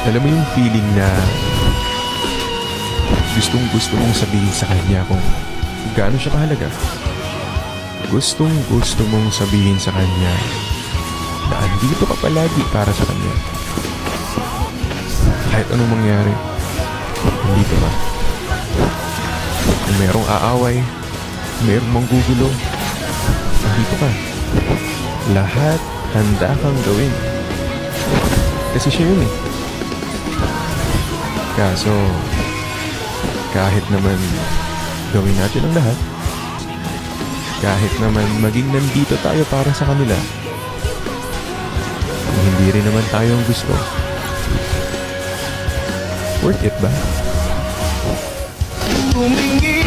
Alam mo yung feeling na gustong gusto mong sabihin sa kanya kung gaano siya kahalaga. Gustong gusto mong sabihin sa kanya na andito ka palagi para sa kanya. Kahit anong mangyari, andito ka. Kung merong aaway, merong manggugulo, andito ka. Lahat handa kang gawin. Kasi siya yun eh. Kaso, kahit naman gawin natin ang lahat, kahit naman maging nandito tayo para sa kanila, kung hindi rin naman tayo ang gusto, worth it ba? Humingi